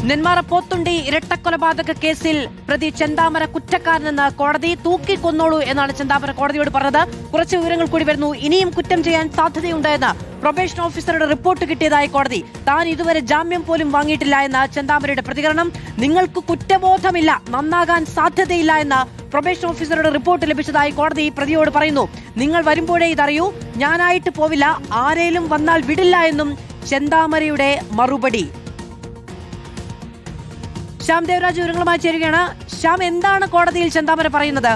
നെന്മാറ പോത്തുണ്ടി ഇരട്ടക്കൊലപാതക കേസിൽ പ്രതി ചെന്താമര കുറ്റക്കാരനെന്ന് കോടതി തൂക്കിക്കൊന്നോളൂ എന്നാണ് ചെന്താമര കോടതിയോട് പറഞ്ഞത്. കുറച്ച് വിവരങ്ങൾ കൂടി വരുന്നു. ഇനിയും കുറ്റം ചെയ്യാൻ സാധ്യതയുണ്ടെന്ന് പ്രൊബേഷൻ ഓഫീസറുടെ റിപ്പോർട്ട് കിട്ടിയതായി കോടതി. താൻ ഇതുവരെ ജാമ്യം പോലും വാങ്ങിയിട്ടില്ല എന്ന ചെന്താമരയുടെ പ്രതികരണം. നിങ്ങൾക്ക് കുറ്റബോധമില്ല, നന്നാകാൻ സാധ്യതയില്ല എന്ന പ്രൊബേഷൻ ഓഫീസറുടെ റിപ്പോർട്ട് ലഭിച്ചതായി കോടതി പ്രതിയോട് പറയുന്നു. നിങ്ങൾ വരുമ്പോഴേ ഇതറിയൂ, ഞാനായിട്ട് പോവില്ല, ആരേലും വന്നാൽ വിടില്ല എന്നും ചെന്താമരയുടെ മറുപടി. ശ്യാം ദേവരാജ് വിവരങ്ങളുമായി ചേരുകയാണ്. ശ്യാം, എന്താണ് കോടതിയിൽ ചെന്താമര പറയുന്നത്?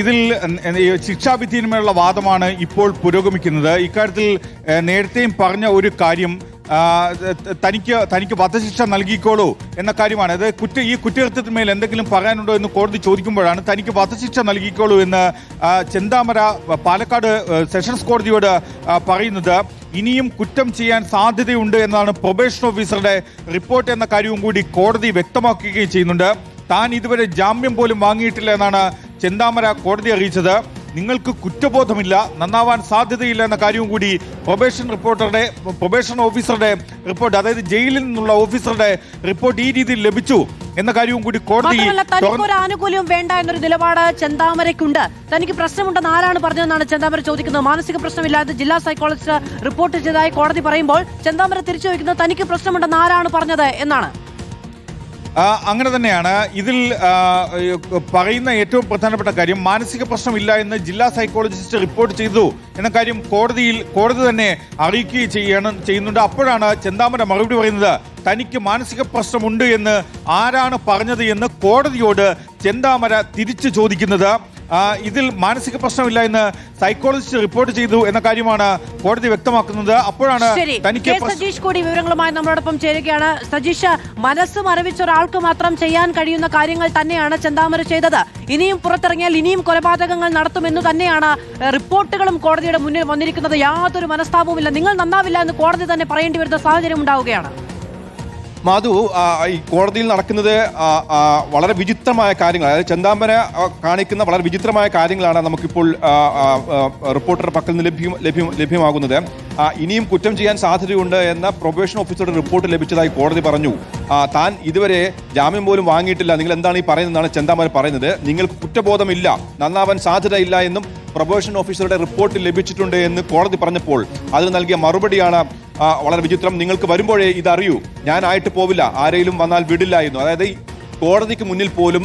ഇതിൽ ശിക്ഷാവിധിയിന്മേലുള്ള വാദമാണ് ഇപ്പോൾ പുരോഗമിക്കുന്നത്. ഇക്കാര്യത്തിൽ നേരത്തെയും പറഞ്ഞ ഒരു കാര്യം തനിക്ക് വധശിക്ഷ നൽകിക്കോളൂ എന്ന കാര്യമാണ്. അത് ഈ കുറ്റകൃത്യത്തിന്മേൽ എന്തെങ്കിലും പറയാനുണ്ടോ എന്ന് കോടതി ചോദിക്കുമ്പോഴാണ് തനിക്ക് വധശിക്ഷ നൽകിക്കോളൂ എന്ന് ചെന്താമര പാലക്കാട് സെഷൻസ് കോടതിയോട് പറയുന്നത്. ഇനിയും കുറ്റം ചെയ്യാൻ സാധ്യതയുണ്ട് എന്നാണ് പ്രൊബേഷൻ ഓഫീസറുടെ റിപ്പോർട്ട് എന്ന കാര്യവും കൂടി കോടതി വ്യക്തമാക്കുകയും ചെയ്യുന്നുണ്ട്. താൻ ഇതുവരെ ജാമ്യം പോലും വാങ്ങിയിട്ടില്ല എന്നാണ് ചെന്താമര കോടതി അറിയിച്ചത്. നിങ്ങൾക്ക് കുറ്റബോധമില്ല, നന്നാവാൻ സാധ്യതയില്ല എന്ന കാര്യവും കൂടി പ്രൊബേഷൻ ഓഫീസറുടെ റിപ്പോർട്ട്, അതായത് ജയിലിൽ നിന്നുള്ള ഓഫീസറുടെ റിപ്പോർട്ട് ഈ രീതിയിൽ ലഭിച്ചു എന്ന കാര്യവും കൂടി കോടതി. തനിക്കൊരു ആനുകൂല്യം വേണ്ട എന്നൊരു നിലപാട് ചെന്താമരയ്ക്കുണ്ട്. തനിക്ക് പ്രശ്നമുണ്ടെന്ന് ആരാണ് പറഞ്ഞതെന്നാണ് ചെന്താമര ചോദിക്കുന്നത്. മാനസിക പ്രശ്നമില്ലാതെ ജില്ലാ സൈക്കോളജിസ്റ്റ് റിപ്പോർട്ട് ചെയ്തതായി കോടതി പറയുമ്പോൾ ചെന്താമര തിരിച്ചു ചോദിക്കുന്നത് തനിക്ക് പ്രശ്നമുണ്ടെന്ന് ആരാണ് പറഞ്ഞത് എന്നാണ്. അങ്ങനെ തന്നെയാണ് ഇതിൽ പറയുന്ന ഏറ്റവും പ്രധാനപ്പെട്ട കാര്യം. മാനസിക പ്രശ്നമില്ല എന്ന് ജില്ലാ സൈക്കോളജിസ്റ്റ് റിപ്പോർട്ട് ചെയ്തു എന്ന കാര്യം കോടതി തന്നെ അറിയിക്കുകയും ചെയ്യുന്നുണ്ട്. അപ്പോഴാണ് ചെന്താമര മറുപടി പറയുന്നത് തനിക്ക് മാനസിക പ്രശ്നമുണ്ട് എന്ന് ആരാണ് പറഞ്ഞത് എന്ന് കോടതിയോട് ചെന്താമര തിരിച്ചു ചോദിക്കുന്നത്. ഇതിൽ മാനസിക പ്രശ്നമില്ല എന്ന് സൈക്കോളജിസ്റ്റ് റിപ്പോർട്ട് ചെയ്തു എന്ന കാര്യമാണ് കോടതി വ്യക്തമാക്കുന്നത്. അപ്പോഴാണ് തനിക്ക് സജീഷ് കൂടി വിവരങ്ങളുമായി നമ്മളോടൊപ്പം ചേരുകയാണ്. സജീഷ്, മനസ്സ് മരവിച്ച ഒരാൾക്ക് മാത്രം ചെയ്യാൻ കഴിയുന്ന കാര്യങ്ങൾ തന്നെയാണ് ചെന്താമര ചെയ്തത്. ഇനിയും പുറത്തിറങ്ങിയാൽ ഇനിയും കൊലപാതകങ്ങൾ നടത്തുമെന്ന് തന്നെയാണ് റിപ്പോർട്ടുകളും കോടതിയുടെ മുന്നിൽ വന്നിരിക്കുന്നത്. യാതൊരു മനസ്താപവുമില്ല, നിങ്ങൾ നന്നാവില്ല എന്ന് കോടതി തന്നെ പറയേണ്ടി വരുന്ന സാഹചര്യം ഉണ്ടാവുകയാണ്. മാധു, ഈ കോടതിയിൽ നടക്കുന്നത് വളരെ വിചിത്രമായ കാര്യങ്ങൾ, അതായത് ചെന്താമര കാണിക്കുന്ന വളരെ വിചിത്രമായ കാര്യങ്ങളാണ് നമുക്കിപ്പോൾ റിപ്പോർട്ടറുടെ പക്കൽ നിന്ന് ലഭ്യമാകുന്നത്. ഇനിയും കുറ്റം ചെയ്യാൻ സാധ്യതയുണ്ട് എന്ന പ്രൊബേഷൻ ഓഫീസറുടെ റിപ്പോർട്ട് ലഭിച്ചതായി കോടതി പറഞ്ഞു. താൻ ഇതുവരെ ജാമ്യം പോലും വാങ്ങിയിട്ടില്ല, നിങ്ങൾ എന്താണ് ഈ പറയുന്നതെന്നാണ് ചെന്താമര പറയുന്നത്. നിങ്ങൾക്ക് കുറ്റബോധമില്ല, നന്നാവാൻ സാധ്യതയില്ല എന്നും പ്രൊബേഷൻ ഓഫീസറുടെ റിപ്പോർട്ട് ലഭിച്ചിട്ടുണ്ട് എന്ന് കോടതി പറഞ്ഞപ്പോൾ അതിന് നൽകിയ മറുപടിയാണ് വളരെ വിചിത്രം. നിങ്ങൾക്ക് വരുമ്പോഴേ ഇതറിയൂ, ഞാനായിട്ട് പോവില്ല, ആരെങ്കിലും വന്നാൽ വിടില്ല എന്നു. അതായത് കോടതിക്ക് മുന്നിൽ പോലും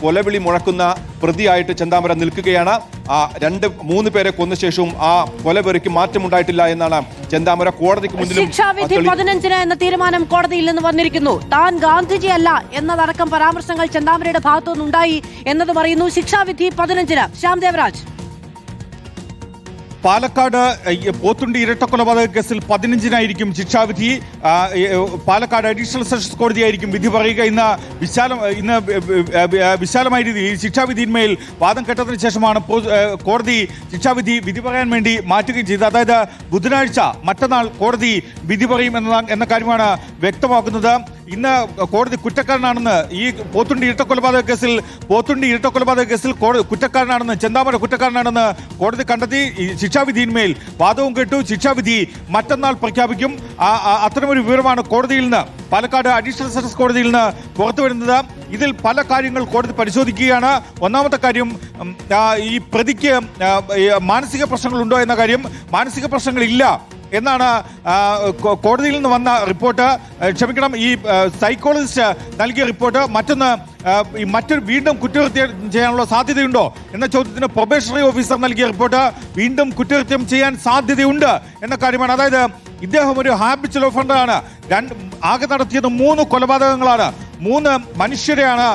കൊലവിളി മുഴക്കുന്ന പ്രതിയായിട്ട് ചെന്താമര നിൽക്കുകയാണ്. 2-3 പേരെ കൊന്ന ശേഷവും ആ കൊലവെറിക്ക് മാറ്റമുണ്ടായിട്ടില്ല എന്നാണ് ചെന്താമര കോടതിക്ക് മുന്നിലും. ശിക്ഷാവിധി 15 എന്ന തീരുമാനം കോടതിയിൽ നിന്ന് വന്നിരിക്കുന്നു. താൻ ഗാന്ധിജി അല്ല എന്നതടക്കം പരാമർശങ്ങൾ ചെന്താമരയുടെ ഭാഗത്തുനിന്നുണ്ടായി എന്നത് പറയുന്നു. ശിക്ഷാവിധി 15. ശ്യാം ദേവരാജ്, പാലക്കാട് പോത്തുണ്ടി ഇരട്ടക്കൊലപാതക കേസിൽ 15-നായിരിക്കും ശിക്ഷാവിധി. പാലക്കാട് അഡീഷണൽ സെഷൻസ് കോടതിയായിരിക്കും വിധി പറയുക. ഇന്ന് വിശാലമായ രീതിയിൽ ശിക്ഷാവിധിന്മേൽ വാദം കേട്ടതിന് ശേഷമാണ് കോടതി വിധി പറയാൻ വേണ്ടി മാറ്റുകയും ചെയ്തത്. അതായത് ബുധനാഴ്ച, മറ്റന്നാൾ കോടതി വിധി പറയും എന്ന കാര്യമാണ് വ്യക്തമാക്കുന്നത്. ഇന്ന് കോടതി കുറ്റക്കാരനാണെന്ന്, ഈ പോത്തുണ്ടി ഇരട്ടക്കൊലപാതക കേസിൽ കുറ്റക്കാരനാണെന്ന്, ചെന്താമര കുറ്റക്കാരനാണെന്ന് കോടതി കണ്ടെത്തി. ശിക്ഷാവിധിയിന്മേൽ വാദവും കേട്ടു. ശിക്ഷാവിധി മറ്റന്നാൾ പ്രഖ്യാപിക്കും. അത്തരമൊരു വിവരമാണ് കോടതിയിൽ നിന്ന്, പാലക്കാട് അഡീഷണൽ സെഷൻസ് കോടതിയിൽ നിന്ന് പുറത്തു വരുന്നത്. ഇതിൽ പല കാര്യങ്ങൾ കോടതി പരിശോധിക്കുകയാണ്. ഒന്നാമത്തെ കാര്യം, ഈ പ്രതിക്ക് മാനസിക പ്രശ്നങ്ങളുണ്ടോ എന്ന കാര്യം. മാനസിക പ്രശ്നങ്ങളില്ല എന്നാണ് കോടതിയിൽ നിന്ന് വന്ന റിപ്പോർട്ട്. ക്ഷമിക്കണം, ഈ സൈക്കോളജിസ്റ്റ് നൽകിയ റിപ്പോർട്ട്. മറ്റൊരു വീണ്ടും കുറ്റകൃത്യം ചെയ്യാനുള്ള സാധ്യതയുണ്ടോ എന്ന ചോദ്യത്തിന് പ്രൊബേഷണറി ഓഫീസർ നൽകിയ റിപ്പോർട്ട് വീണ്ടും കുറ്റകൃത്യം ചെയ്യാൻ സാധ്യതയുണ്ട് എന്ന കാര്യമാണ്. അതായത് ഇദ്ദേഹം ഒരു ഹാബിച്വൽ ഒഫൻഡറാണ്. ആകെ നടത്തിയത് 3 കൊലപാതകങ്ങളാണ്. 3 മനുഷ്യരെയാണ്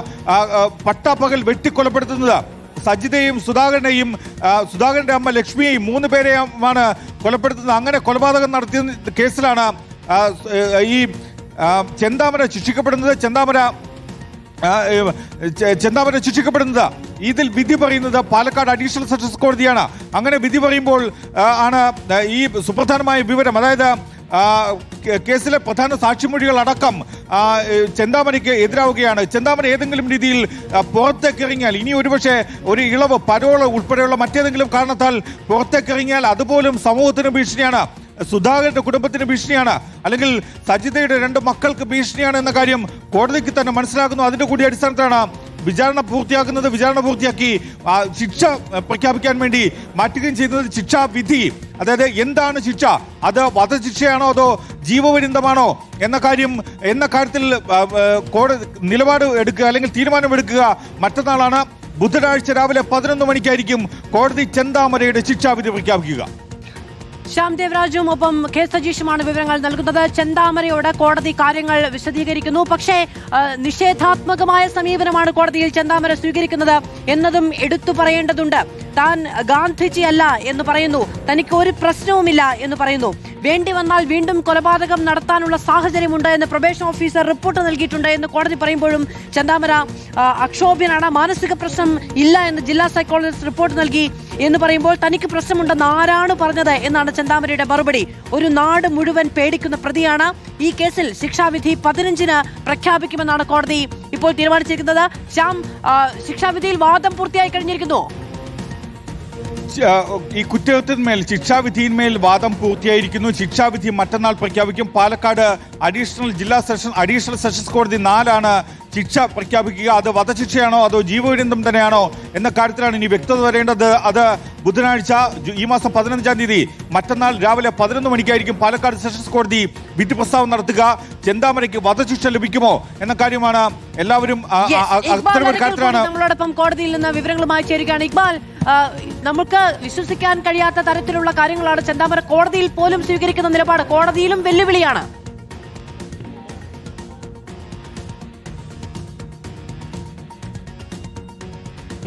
പട്ടാപ്പകൽ വെട്ടിക്കൊലപ്പെടുത്തുന്നത്. സജിതയും സുധാകരന്റെ അമ്മ ലക്ഷ്മിയെയും 3 പേരെയുമാണ് കൊലപ്പെടുത്തുന്നത്. അങ്ങനെ കൊലപാതകം നടത്തിയ കേസിലാണ് ഈ ചെന്താമര ശിക്ഷിക്കപ്പെടുന്നത്. ഇതിൽ വിധി പറയുന്നത് പാലക്കാട് അഡീഷണൽ സെഷൻസ് കോടതിയാണ്. അങ്ങനെ വിധി പറയുമ്പോൾ ആണ് ഈ സുപ്രധാനമായ വിവരം, അതായത് കേസിലെ പ്രധാന സാക്ഷിമൊഴികൾ അടക്കം ചെന്താമരയ്ക്ക് എതിരാവുകയാണ്. ചെന്താമര ഏതെങ്കിലും രീതിയിൽ പുറത്തേക്ക് ഇറങ്ങിയാൽ, ഇനി ഒരുപക്ഷെ ഒരു ഇളവ്, പരോള് ഉൾപ്പെടെയുള്ള മറ്റേതെങ്കിലും കാരണത്താൽ പുറത്തേക്ക് ഇറങ്ങിയാൽ അതുപോലും സമൂഹത്തിന് ഭീഷണിയാണ്. സുധാകരന്റെ കുടുംബത്തിന് ഭീഷണിയാണ്, അല്ലെങ്കിൽ സജിതയുടെ 2 മക്കൾക്ക് ഭീഷണിയാണ് എന്ന കാര്യം കോടതിക്ക് തന്നെ മനസ്സിലാക്കുന്നു. അതിന്റെ കൂടി അടിസ്ഥാനത്തിലാണ് വിചാരണ പൂർത്തിയാക്കുന്നത്. വിചാരണ പൂർത്തിയാക്കി ശിക്ഷ പ്രഖ്യാപിക്കാൻ വേണ്ടി മാറ്റുകയും ചെയ്യുന്നത്. ശിക്ഷാവിധി, അതായത് എന്താണ് ശിക്ഷ, അത് വധശിക്ഷയാണോ അതോ ജീവപര്യന്തമാണോ എന്ന കാര്യത്തിൽ കോടതി നിലപാട് എടുക്കുക അല്ലെങ്കിൽ തീരുമാനമെടുക്കുക മറ്റന്നാളാണ്. ബുധനാഴ്ച രാവിലെ 11 മണിക്കായിരിക്കും കോടതി ചെന്താമരയുടെ ശിക്ഷാവിധി പ്രഖ്യാപിക്കുക. ശ്യാം ദേവരാജും ഒപ്പം കെ സജീഷുമാണ് വിവരങ്ങൾ നൽകുന്നത്. ചെന്താമരയോട് കോടതി കാര്യങ്ങൾ വിശദീകരിക്കുന്നു. പക്ഷേ നിഷേധാത്മകമായ സമീപനമാണ് കോടതിയിൽ ചെന്താമര സ്വീകരിക്കുന്നത് എന്നതും എടുത്തു പറയേണ്ടതുണ്ട്. താൻ ഗാന്ധിജിയല്ല എന്ന് പറയുന്നു, തനിക്ക് ഒരു പ്രശ്നവുമില്ല എന്ന് പറയുന്നു. വേണ്ടി വന്നാൽ വീണ്ടും കൊലപാതകം നടത്താനുള്ള സാഹചര്യമുണ്ട് എന്ന് പ്രൊബേഷൻ ഓഫീസർ റിപ്പോർട്ട് നൽകിയിട്ടുണ്ട് എന്ന് കോടതി പറയുമ്പോഴും ചെന്താമര അക്ഷോഭ്യനാണ്. മാനസിക പ്രശ്നം ഇല്ല എന്ന് ജില്ലാ സൈക്കോളജിസ്റ്റ് റിപ്പോർട്ട് നൽകി എന്ന് പറയുമ്പോൾ തനിക്ക് പ്രശ്നമുണ്ടെന്ന് ആരാണ് പറഞ്ഞത് എന്നാണ് ചെന്താമരയുടെ മറുപടി. ഒരു നാട് മുഴുവൻ പേടിക്കുന്ന പ്രതിയാണ്. ഈ കേസിൽ ശിക്ഷാവിധി 15-ന് പ്രഖ്യാപിക്കുമെന്നാണ് കോടതി ഇപ്പോൾ തീരുമാനിച്ചിരിക്കുന്നത്. ശ്യാം, ശിക്ഷാവിധിയിൽ വാദം പൂർത്തിയായി കഴിഞ്ഞിരിക്കുന്നു. ഈ കുറ്റകൃത്യത്തിന്മേൽ ശിക്ഷാവിധിയിന്മേൽ വാദം പൂർത്തിയായിരിക്കുന്നു. ശിക്ഷാവിധി മറ്റന്നാൾ പ്രഖ്യാപിക്കും. പാലക്കാട് അഡീഷണൽ സെഷൻസ് കോടതി 4 ശിക്ഷ പ്രഖ്യാപിക്കുക. അത് വധശിക്ഷയാണോ അതോ ജീവപര്യന്തം തന്നെയാണോ എന്ന കാര്യത്തിലാണ് ഇനി വ്യക്തത വരേണ്ടത്. അത് ബുധനാഴ്ച ഈ മാസം 15-ാം തീയതി മറ്റന്നാൾ രാവിലെ 11 മണിക്കായിരിക്കും പാലക്കാട് സെഷൻസ് കോടതി വിധി പ്രസ്താവം നടത്തുക. ചെന്താമരയ്ക്ക് വധശിക്ഷ ലഭിക്കുമോ എന്ന കാര്യമാണ് എല്ലാവരും നമ്മളോടൊപ്പം കോടതിയിൽ നിന്ന് വിവരങ്ങളുമായി ചേരുകയാണ്. ഇക്ബാൽ, നമുക്ക് വിശ്വസിക്കാൻ കഴിയാത്ത തരത്തിലുള്ള കാര്യങ്ങളാണ് ചെന്താമര കോടതിയിൽ പോലും സ്വീകരിക്കുന്ന നിലപാട്. കോടതിയിലും വെല്ലുവിളിയാണ്.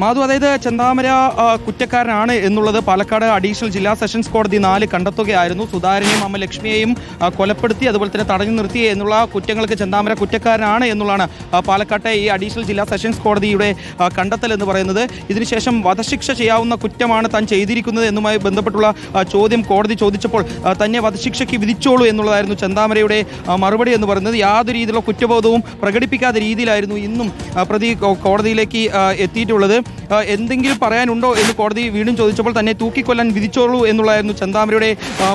മാധു, അതായത് ചെന്താമര കുറ്റക്കാരനാണ് എന്നുള്ളത് പാലക്കാട് അഡീഷണൽ ജില്ലാ സെഷൻസ് കോടതി 4 കണ്ടെത്തുകയായിരുന്നു. സുധാകരനെയും അമ്മ ലക്ഷ്മിയെയും കൊലപ്പെടുത്തി അതുപോലെ തന്നെ തടഞ്ഞു നിർത്തി എന്നുള്ള കുറ്റങ്ങൾക്ക് ചെന്താമര കുറ്റക്കാരനാണ് എന്നുള്ളതാണ് പാലക്കാട്ടെ ഈ അഡീഷണൽ ജില്ലാ സെഷൻസ് കോടതിയുടെ കണ്ടെത്തൽ എന്ന് പറയുന്നത്. ഇതിനുശേഷം വധശിക്ഷ ചെയ്യാവുന്ന കുറ്റമാണ് താൻ ചെയ്തിരിക്കുന്നത് എന്നുമായി ബന്ധപ്പെട്ടുള്ള ചോദ്യം കോടതി ചോദിച്ചപ്പോൾ തന്നെ വധശിക്ഷയ്ക്ക് വിധിച്ചോളൂ എന്നുള്ളതായിരുന്നു ചെന്താമരയുടെ മറുപടി എന്ന് പറയുന്നത്. യാതൊരു രീതിയിലുള്ള കുറ്റബോധവും പ്രകടിപ്പിക്കാത്ത രീതിയിലായിരുന്നു ഇന്നും പ്രതി കോടതിയിലേക്ക് എത്തിയിട്ടുള്ളത്. എന്തെങ്കിലും പറയാനുണ്ടോ എന്ന് കോടതി വീണ്ടും ചോദിച്ചപ്പോൾ തന്നെ തൂക്കിക്കൊല്ലാൻ വിധിച്ചോളൂ എന്നുള്ളതായിരുന്നു ചെന്താമരയുടെ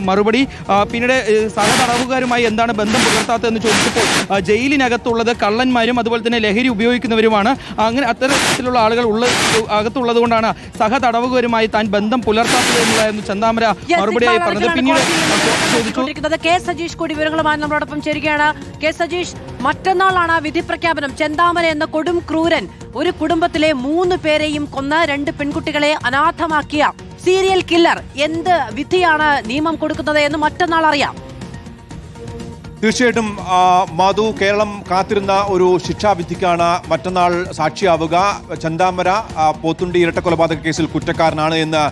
മറുപടി. പിന്നീട് സഹതടവുകാരുമായി എന്താണ് ബന്ധം പുലർത്താത്തതെന്ന് ചോദിച്ചപ്പോൾ ജയിലിനകത്തുള്ളത് കള്ളന്മാരും അതുപോലെ തന്നെ ലഹരി ഉപയോഗിക്കുന്നവരുമാണ്, അങ്ങനെ അത്തരത്തിലുള്ള ആളുകൾ അകത്തുള്ളത് കൊണ്ടാണ് സഹതടവുകാരുമായി താൻ ബന്ധം പുലർത്താത്തത് എന്നുള്ളതായിരുന്നു ചെന്താമര മറുപടിയായി പറഞ്ഞത്. പിന്നീട് കെ സജീഷ് കൂടി വിവരങ്ങളുമായി നമ്മളോടൊപ്പം ചേരുകയാണ്. കെ സജീഷ്, മറ്റന്നാളാണ് വിധി പ്രഖ്യാപനം. ചെന്താമര എന്ന കൊടും ക്രൂരൻ ഒരു കുടുംബത്തിലെ 3 പേരെയും കൊന്ന് 2 പെൺകുട്ടികളെ അനാഥമാക്കിയ സീരിയൽ കില്ലർ, എന്ത് വിധിയാണ് നിയമം കൊടുക്കുന്നത് എന്ന് മറ്റന്നാൾ അറിയാം. തീർച്ചയായിട്ടും മാധു, കേരളം കാത്തിരുന്ന ഒരു ശിക്ഷാവിധിക്കാണ് മറ്റന്നാൾ സാക്ഷിയാവുക. ചെന്താമര പോത്തുണ്ടി ഇരട്ടക്കൊലപാതക കേസിൽ കുറ്റക്കാരനാണ് എന്ന്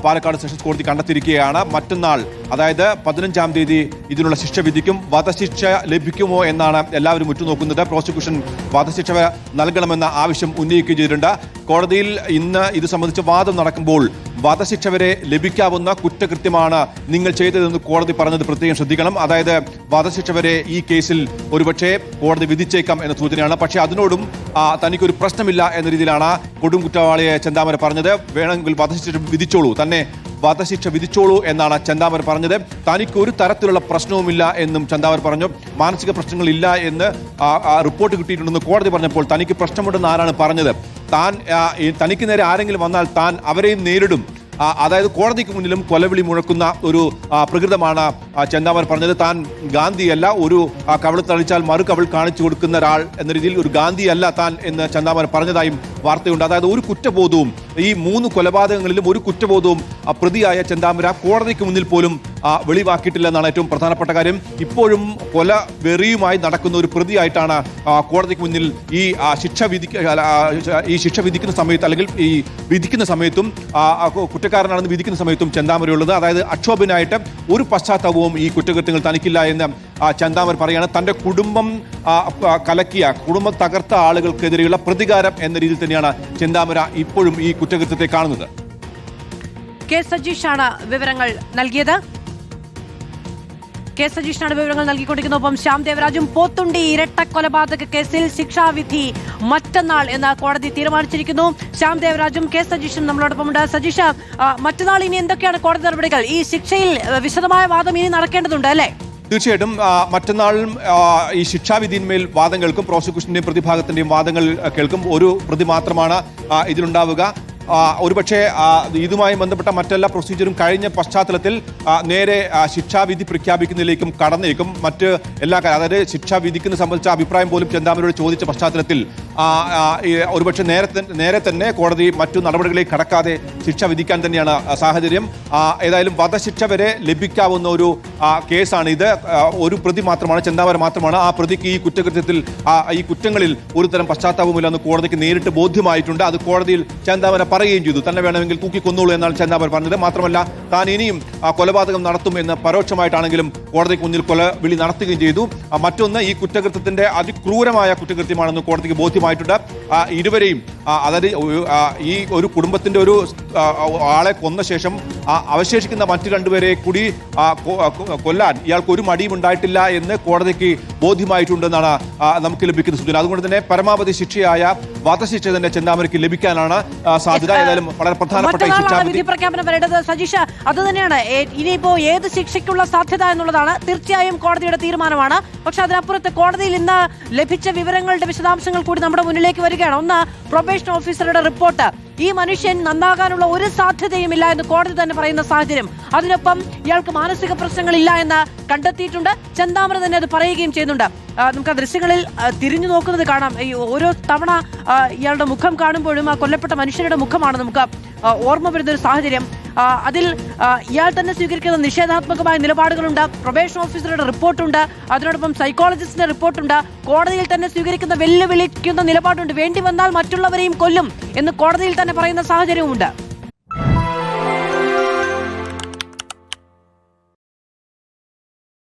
പാലക്കാട് സെഷൻസ് കോടതി കണ്ടെത്തിയിരിക്കുകയാണ്. മറ്റന്നാൾ, അതായത് 15-ാം തീയതി ഇതിനുള്ള ശിക്ഷ വിധിക്കും. വധശിക്ഷ ലഭിക്കുമോ എന്നാണ് എല്ലാവരും ഉറ്റുനോക്കുന്നത്. പ്രോസിക്യൂഷൻ വധശിക്ഷ നൽകണമെന്ന ആവശ്യം ഉന്നയിക്കുകയും ചെയ്തിട്ടുണ്ട്. കോടതിയിൽ ഇന്ന് ഇത് സംബന്ധിച്ച് വാദം നടക്കുമ്പോൾ വധശിക്ഷ വരെ ലഭിക്കാവുന്ന കുറ്റകൃത്യമാണ് നിങ്ങൾ ചെയ്തതെന്ന് കോടതി പറഞ്ഞത് പ്രത്യേകം ശ്രദ്ധിക്കണം. അതായത് വധശിക്ഷ വരെ ഈ കേസിൽ ഒരുപക്ഷെ കോടതി വിധിച്ചേക്കാം എന്ന സൂചനയാണ്. പക്ഷേ അതിനോടും തനിക്കൊരു പ്രശ്നമില്ല എന്ന രീതിയിലാണ് കൊടും കുറ്റവാളിയെ ചെന്താമര പറഞ്ഞത്. വേണമെങ്കിൽ വധശിക്ഷ വിധിച്ചോളൂ, തന്നെ വധശിക്ഷ വിധിച്ചോളൂ എന്നാണ് ചെന്താമര പറഞ്ഞത്. തനിക്ക് ഒരു തരത്തിലുള്ള പ്രശ്നവുമില്ല എന്നും ചെന്താമര പറഞ്ഞു. മാനസിക പ്രശ്നങ്ങളില്ല എന്ന് റിപ്പോർട്ട് കിട്ടിയിട്ടുണ്ടെന്ന് കോടതി പറഞ്ഞപ്പോൾ തനിക്ക് പ്രശ്നമുണ്ടെന്ന് ആരാണ് പറഞ്ഞത്? തനിക്ക് നേരെ ആരെങ്കിലും വന്നാൽ താൻ അവരെയും നേരിടും. അതായത് കോടതിക്ക് മുന്നിലും കൊലവിളി മുഴക്കുന്ന ഒരു പ്രകൃതമാണ് ചെന്താമര പറഞ്ഞത്. താൻ ഗാന്ധിയല്ല, ഒരു കവിൾ തളിച്ചാൽ മറു കവിൾ കാണിച്ചു കൊടുക്കുന്ന ഒരാൾ എന്ന രീതിയിൽ ഒരു ഗാന്ധിയല്ല താൻ എന്ന് ചെന്താമര പറഞ്ഞതായും വാർത്തയുണ്ട്. അതായത് ഒരു കുറ്റബോധവും, ഈ 3 കൊലപാതകങ്ങളിലും ഒരു കുറ്റബോധവും പ്രതിയായ ചെന്താമര കോടതിക്ക് മുന്നിൽ പോലും വെളിവാക്കിയിട്ടില്ല എന്നാണ് ഏറ്റവും പ്രധാനപ്പെട്ട കാര്യം. ഇപ്പോഴും കൊല വെറിയുമായി നടക്കുന്ന ഒരു പ്രതിയായിട്ടാണ് കോടതിക്ക് മുന്നിൽ ഈ ശിക്ഷ വിധിക്കുന്ന സമയത്ത്, അല്ലെങ്കിൽ ഈ വിധിക്കുന്ന സമയത്തും കുറ്റക്കാരനാണെന്ന് വിധിക്കുന്ന സമയത്തും ചെന്താമരയുള്ളത്. അതായത് അക്ഷോഭനായിട്ട് ഒരു പശ്ചാത്തലവും ഈ കുറ്റകൃത്യങ്ങൾ തനിക്കില്ല എന്ന് ചെന്താമര പറയാണ്. തൻ്റെ കുടുംബം കുടുംബം തകർത്ത ആളുകൾക്കെതിരെയുള്ള പ്രതികാരം എന്ന രീതിയിൽ തന്നെയാണ് ചെന്താമര ഇപ്പോഴും ഈ കുറ്റകൃത്യത്തെ കാണുന്നത്. കെ സജീഷാണ് വിവരങ്ങൾ നൽകിയത്. കെ സജീഷാണ് വിവരങ്ങൾ നൽകിക്കൊണ്ടിരിക്കുന്നത്. ഒപ്പം ശ്യാം ദേവരാജും. പോത്തുണ്ടി ഇരട്ട കൊലപാതക കേസിൽ ശിക്ഷാവിധി മറ്റന്നാൾ എന്ന് കോടതി തീരുമാനിച്ചിരിക്കുന്നു. ശ്യാം ദേവരാജും കെ സജീഷും നമ്മളോടൊപ്പമുണ്ട്. സജീഷ, മറ്റന്നാൾ ഇനി എന്തൊക്കെയാണ് കോടതി നടപടികൾ? ഈ ശിക്ഷയിൽ വിശദമായ വാദം ഇനി നടക്കേണ്ടതുണ്ട് അല്ലേ? തീർച്ചയായിട്ടും മറ്റന്നാളും ഈ ശിക്ഷാവിധിന്മേൽ വാദം കേൾക്കും. പ്രോസിക്യൂഷന്റെയും പ്രതിഭാഗത്തിന്റെയും വാദങ്ങൾ കേൾക്കും. ഒരു പ്രതി മാത്രമാണ് ഇതിലുണ്ടാവുക. ഒരുപക്ഷെ ഇതുമായി ബന്ധപ്പെട്ട മറ്റെല്ലാ പ്രൊസീജിയറും കഴിഞ്ഞ പശ്ചാത്തലത്തിൽ നേരെ ശിക്ഷാവിധി പ്രഖ്യാപിക്കുന്നതിലേക്കും കടന്നേക്കും. മറ്റ് എല്ലാ അതായത് ശിക്ഷ വിധിക്കുന്ന സംബന്ധിച്ച അഭിപ്രായം പോലും ചെന്താമരയോട് ചോദിച്ച പശ്ചാത്തലത്തിൽ ഒരുപക്ഷെ നേരെ തന്നെ കോടതി മറ്റു നടപടികളിലേക്ക് കടക്കാതെ ശിക്ഷ വിധിക്കാൻ തന്നെയാണ് സാഹചര്യം. ഏതായാലും വധശിക്ഷ വരെ ലഭിക്കാവുന്ന ഒരു കേസാണ് ഇത്. ഒരു പ്രതി മാത്രമാണ്, ചെന്താമര മാത്രമാണ്. ആ പ്രതിക്ക് ഈ കുറ്റകൃത്യത്തിൽ ഈ കുറ്റങ്ങളിൽ ഒരു തരം പശ്ചാത്താപമില്ലെന്ന് കോടതിക്ക് നേരിട്ട് ബോധ്യമായിട്ടുണ്ട്. അത് കോടതിയിൽ ചെന്താമര പറയുകയും ചെയ്തു. തന്നെ വേണമെങ്കിൽ തൂക്കിക്കൊന്നോളൂ എന്നാണ് ചെന്താമര പറഞ്ഞത്. മാത്രമല്ല താൻ ഇനിയും കൊലപാതകം നടത്തും എന്ന് പരോക്ഷമായിട്ടാണെങ്കിലും കോടതിക്ക് മുന്നിൽ കൊലവിളി നടത്തുകയും ചെയ്തു. മറ്റൊന്ന്, ഈ കുറ്റകൃത്യത്തിന്റെ അതിക്രൂരമായ കുറ്റകൃത്യമാണെന്ന് കോടതിക്ക് ബോധ്യമായിട്ടുണ്ട്. ഇരുവരെയും അതായത് ഈ ഒരു കുടുംബത്തിന്റെ ഒരു ആളെ കൊന്ന ശേഷം അവശേഷിക്കുന്ന മറ്റു രണ്ടുപേരെ കൂടി കൊല്ലാൻ ഇയാൾക്ക് ഒരു മടിയും ഉണ്ടായിട്ടില്ല എന്ന് കോടതിക്ക് ബോധ്യമായിട്ടുണ്ടെന്നാണ് നമുക്ക് ലഭിക്കുന്ന സൂചന. അതുകൊണ്ട് തന്നെ പരമാവധി ശിക്ഷയായ വധശിക്ഷ തന്നെ ചെന്താമരയ്ക്ക് ലഭിക്കാനാണ് സാധ്യത. ഏതായാലും വളരെ പ്രധാനപ്പെട്ട വിധി പ്രഖ്യാപനം വരേണ്ടത്. സജീഷ, അത് തന്നെയാണ് ഇനിയിപ്പോ ഏത് ശിക്ഷയ്ക്കുള്ള സാധ്യത എന്നുള്ളതാണ് തീർച്ചയായും കോടതിയുടെ തീരുമാനമാണ്. പക്ഷെ അതിനപ്പുറത്ത് കോടതിയിൽ ഇന്ന് ലഭിച്ച വിവരങ്ങളുടെ വിശദാംശങ്ങൾ കൂടി നമ്മുടെ മുന്നിലേക്ക് വരികയാണ്. ഒന്ന്, പ്രൊബേഷൻ ഓഫീസറുടെ റിപ്പോർട്ട്. ഈ മനുഷ്യൻ നന്നാകാനുള്ള ഒരു സാധ്യതയുമില്ല എന്ന് കോടതി തന്നെ പറയുന്ന സാഹചര്യം. അതിനൊപ്പം ഇയാൾക്ക് മാനസിക പ്രശ്നങ്ങളില്ല എന്ന് കണ്ടെത്തിയിട്ടുണ്ട്. ചെന്താമര തന്നെ അത് പറയുകയും ചെയ്യുന്നുണ്ട്. നമുക്ക് ആ ദൃശ്യങ്ങളിൽ തിരിഞ്ഞു നോക്കുന്നത് കാണാം. ഈ ഓരോ തവണ ഇയാളുടെ മുഖം കാണുമ്പോഴും ആ കൊല്ലപ്പെട്ട മനുഷ്യരുടെ മുഖമാണ് നമുക്ക് ഓർമ്മ വരുന്ന ഒരു സാഹചര്യം. അതിൽ ഇയാൾ തന്നെ സ്വീകരിക്കുന്ന നിഷേധാത്മകമായ നിലപാടുകളുണ്ട്. പ്രൊബേഷൻ ഓഫീസറുടെ റിപ്പോർട്ടുണ്ട്. അതിനോടൊപ്പം സൈക്കോളജിസ്റ്റിന്റെ റിപ്പോർട്ടുണ്ട്. കോടതിയിൽ തന്നെ സ്വീകരിക്കുന്ന വെല്ലുവിളിക്കുന്ന നിലപാടുണ്ട്. വേണ്ടി വന്നാൽ മറ്റുള്ളവരെയും കൊല്ലും എന്ന് കോടതിയിൽ തന്നെ പറയുന്ന സാഹചര്യവുമുണ്ട്.